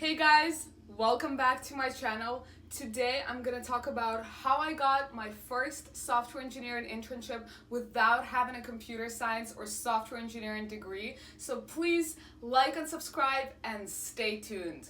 Hey guys, welcome back to my channel. Today I'm gonna talk about how I got my first software engineering internship without having a computer science or software engineering degree. So please like and subscribe and stay tuned.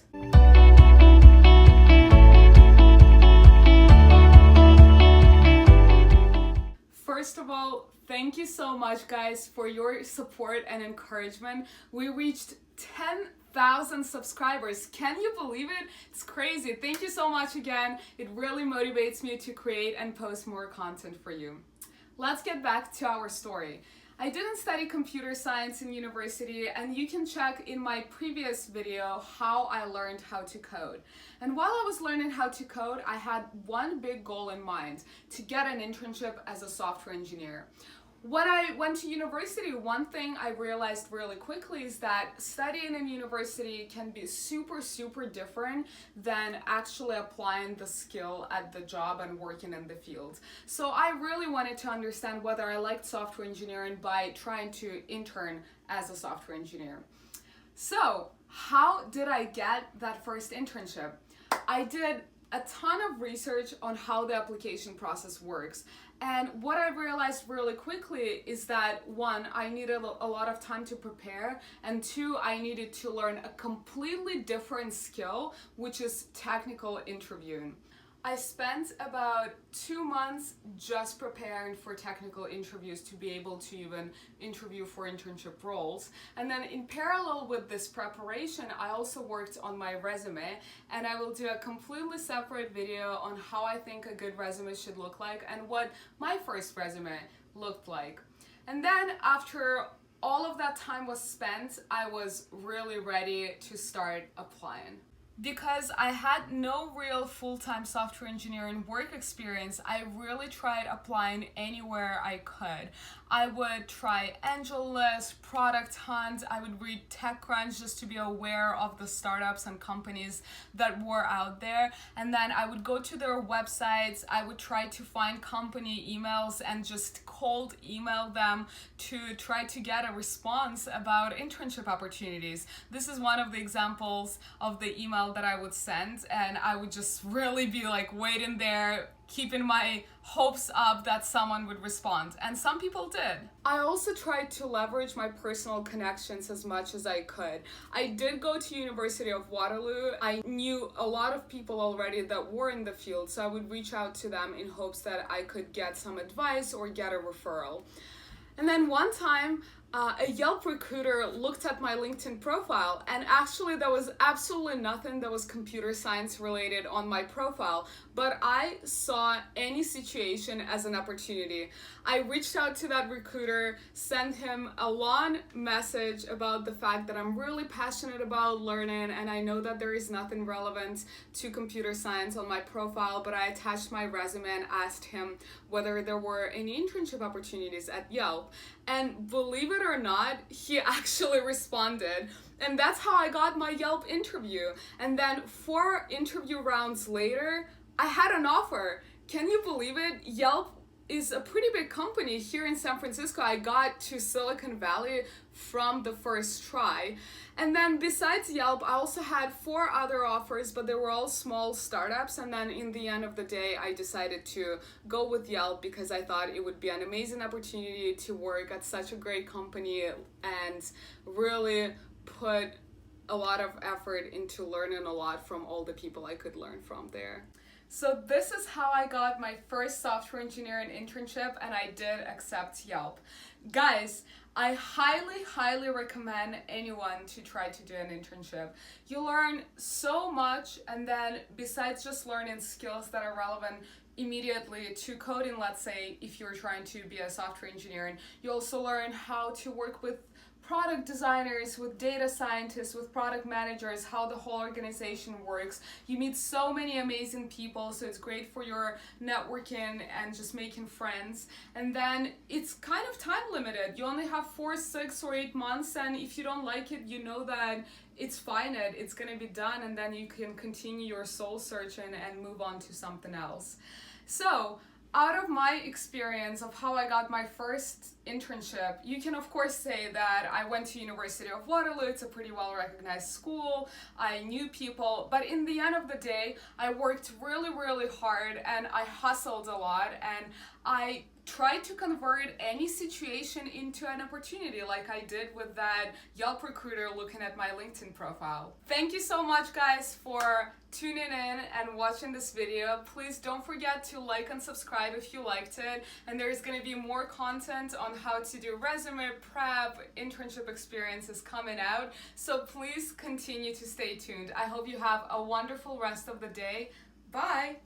First of all, thank you so much guys for your support and encouragement. We reached 10,000 subscribers. Can you believe it? It's crazy. Thank you so much again. It really motivates me to create and post more content for you. Let's get back to our story. I didn't study computer science in university, and you can check in my previous video how I learned how to code. And while I was learning how to code, I had one big goal in mind: to get an internship as a software engineer. When I went to university, one thing I realized really quickly is that studying in university can be super different than actually applying the skill at the job and working in the field. So I really wanted to understand whether I liked software engineering by trying to intern as a software engineer. So how did I get that first internship? I did a ton of research on how the application process works. And what I realized really quickly is that one, I needed a lot of time to prepare, and two, I needed to learn a completely different skill, which is technical interviewing. I spent about 2 months just preparing for technical interviews to be able to even interview for internship roles. And then in parallel with this preparation, I also worked on my resume, and I will do a completely separate video on how I think a good resume should look like and what my first resume looked like. And then after all of that time was spent, I was really ready to start applying. Because I had no real full-time software engineering work experience, I really tried applying anywhere I could. I would try AngelList, Product Hunt, I would read TechCrunch just to be aware of the startups and companies that were out there. And then I would go to their websites, I would try to find company emails and just cold email them to try to get a response about internship opportunities. This is one of the examples of the email that I would send, and I would just really be like waiting there, keeping my hopes up that someone would respond, and some people did. I also tried to leverage my personal connections as much as I could. I did go to University of Waterloo. I knew a lot of people already that were in the field, so I would reach out to them in hopes that I could get some advice or get a referral. And then one time, a Yelp recruiter looked at my LinkedIn profile, and actually there was absolutely nothing that was computer science related on my profile, but I saw any situation as an opportunity. I reached out to that recruiter, sent him a long message about the fact that I'm really passionate about learning, and I know that there is nothing relevant to computer science on my profile, but I attached my resume and asked him whether there were any internship opportunities at Yelp. And believe it or not, he actually responded. And that's how I got my Yelp interview. And then 4 interview rounds later, I had an offer. Can you believe it? Yelp is a pretty big company here in San Francisco. I got to Silicon Valley from the first try. And then besides Yelp, I also had 4 other offers, but they were all small startups. And then in the end of the day, I decided to go with Yelp because I thought it would be an amazing opportunity to work at such a great company and really put a lot of effort into learning a lot from all the people I could learn from there. So this is how I got my first software engineering internship, and I did accept Yelp. Guys, I highly recommend anyone to try to do an internship. You learn so much, and then besides just learning skills that are relevant immediately to coding, let's say if you're trying to be a software engineer, you also learn how to work with product designers, with data scientists, with product managers, how the whole organization works. You meet so many amazing people, so it's great for your networking and just making friends. And then it's kind of time limited. You only have 4, 6, or 8 months, and if you don't like it, you know that it's finite, it's gonna be done, and then you can continue your soul searching and move on to something else. So out of my experience of how I got my first internship, you can of course say that I went to University of Waterloo. It's a pretty well recognized school. I knew people, but in the end of the day, I worked really hard and I hustled a lot, and I tried to convert any situation into an opportunity, like I did with that Yelp recruiter looking at my LinkedIn profile. Thank you so much, guys, for tuning in and watching this video. Please don't forget to like and subscribe if you liked it, and there's going to be more content on how to do resume prep, internship experiences coming out, so please continue to stay tuned. I hope you have a wonderful rest of the day. Bye!